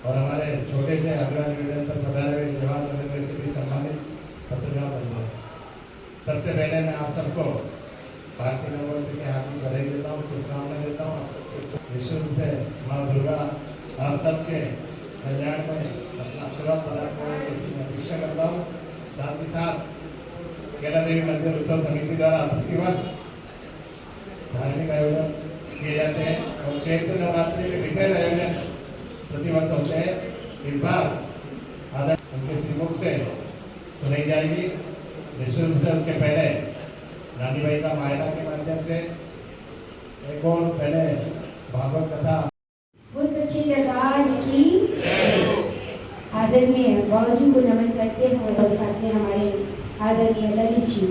और हमारे छोटे से आग्रह निवेदन पर पधारे हुए जवाहर नगर से भी सम्मानित पत्रकार बंधु, सबसे पहले मैं आप सबको भारतीय नववर्ष की हार्दिक बधाई देता हूँ, शुभकामनाएं देता हूँ। आप सबके विश्व से माँ दुर्गा आप सबके कल्याण में अपना आशीर्वाद प्रदान करें इसकी मैं अपेक्षा करता हूँ। साथ ही साथ केला देवी मंदिर उत्सव समिति द्वारा प्रतिवर्ष धार्मिक आयोजन किए जाते हैं और चैत्र नवरात्रि में विशेष आयोजन प्रतिवर्ष होते हैं। इस बार आदरणीय उनके श्रीमुख से सुनाई जाएगी। निश्चित रूप से उसके पहले नानी भाई का मायना के माध्यम से एक और पहले भागवत कथा सच्ची दरबार की आदरणीय बाबूजी को नमन करते हुए और साथ में हमारे आदरणीय ललित जी,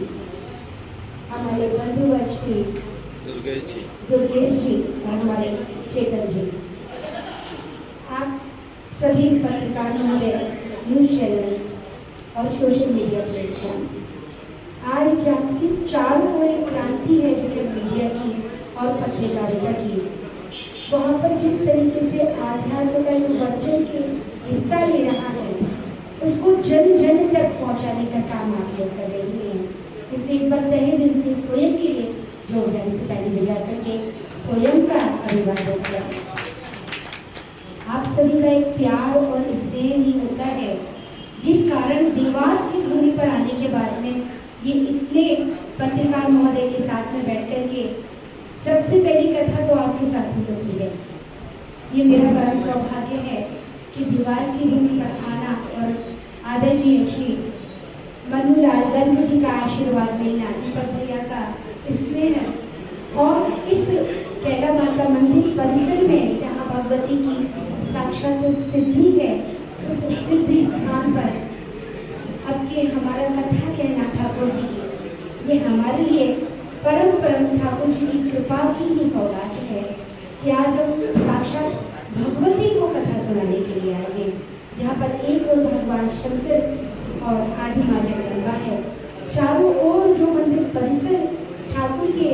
हमारे बंधुवर्ष की दुर्गेश जी और हमारे चेतन जी, आप सभी पत्रकार हमारे न्यूज चैनल्स और सोशल मीडिया प्लेटफॉर्म, आज जबकि चारों ओर एक क्रांति है जैसे मीडिया की और पत्रकारिता की, वहाँ पर जिस तरीके से आध्यात्म का जो वचन के हिस्सा ले रहा है उसको जन जन तक पहुँचाने का काम आप लोग कर रही हैं। इसलिए एक बार तहे दिल से स्वयं के लिए जोरदार से ताली बजा करके स्वयं का अभिवादन किया। आप सभी का एक प्यार और स्नेह ही होता है जिस कारण देवास की भूमि पर आने के बाद में ये इतने पत्रकार महोदय के साथ में बैठ कर के सबसे पहली कथा तो आपके साथ ही होती है। ये मेरा बड़ा सौभाग्य है कि देवास की भूमि पर आना और आदरणीय श्री मनुलाल गर्ग जी का आशीर्वाद मिलना, दीपक भैया का स्नेह और इस कैला माता मंदिर परिसर में जहाँ भगवती की साक्षात सिद्धि है, उस सिद्धि स्थान पर अब के हमारा कथा कहना ठाकुर जी की, ये हमारे लिए परम ठाकुर जी की कृपा की ही सौगात है कि आज हम साक्षात भगवती को कथा सुनाने के लिए आए हैं, जहाँ पर एक और भगवान शंकर और आदि माँ जगदम्बा है। चारों ओर जो मंदिर परिसर ठाकुर के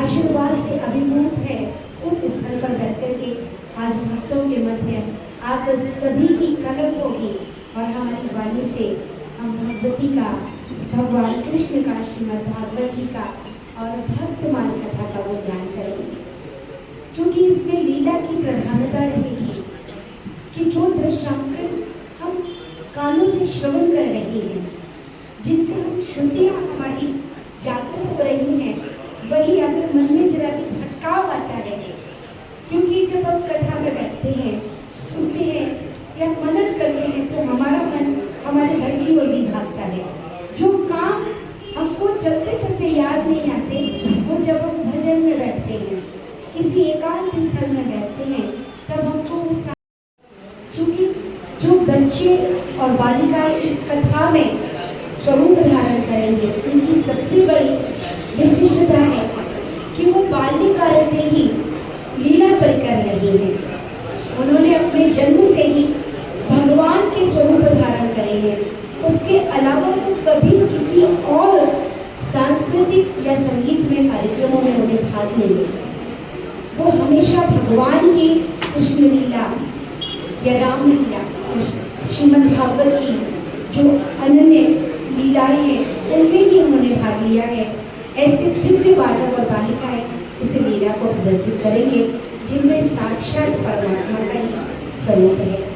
आशीर्वाद से अभिभूत है, उस स्थल पर बैठ कर के आज भक्तों के मध्य आप सभी की कलम होगी और हमारी वाणी से हम भगवती का, भगवान कृष्ण का, श्रीमद् भागवत जी का और भक्तमान कथा का उद्यान करेंगे। क्योंकि इसमें लीला की प्रधानता रहेगी कि जो दृश्यांकन हम कानों से श्रवण कर रहे हैं, जिनसे हम श्रुतियाँ हमारी जागृत हो रही हैं, वही अगर मन में जरा भी भटकाव आता है, क्योंकि जब हम कथा में बैठते हैं, सुनते हैं या मनन करते हैं तो हमारा मन हमारे घर की ओर भी भागता है। जो काम हमको चलते फिरते याद नहीं आते, वो जब हम भजन में बैठते हैं, किसी एकांत स्थल में बैठते हैं, तब हमको चूँकि जो बच्चे और बालिकाएं इस कथा में स्वरूप धारण करेंगे, उनकी सबसे बड़ी विशिष्टता है कि वो बाल्यकाल से ही लीला परिकर रही है। उन्होंने अपने जन्म से ही भगवान के स्वरूप धारण करे हैं। उसके अलावा वो कभी किसी और सांस्कृतिक या संगीत में कार्यक्रमों में उन्हें भाग नहीं लिया। वो हमेशा भगवान की कृष्ण लीला या राम लीला, श्रीमद् भागवत की जो अनन्य लीलाएं हैं, उनमें ही उन्होंने भाग लिया है। ऐसे दिव्य बालक और बालिकाएं इस लीला को प्रदर्शित करेंगे जिनमें साक्षात परमात्मा का ही स्वरूप है।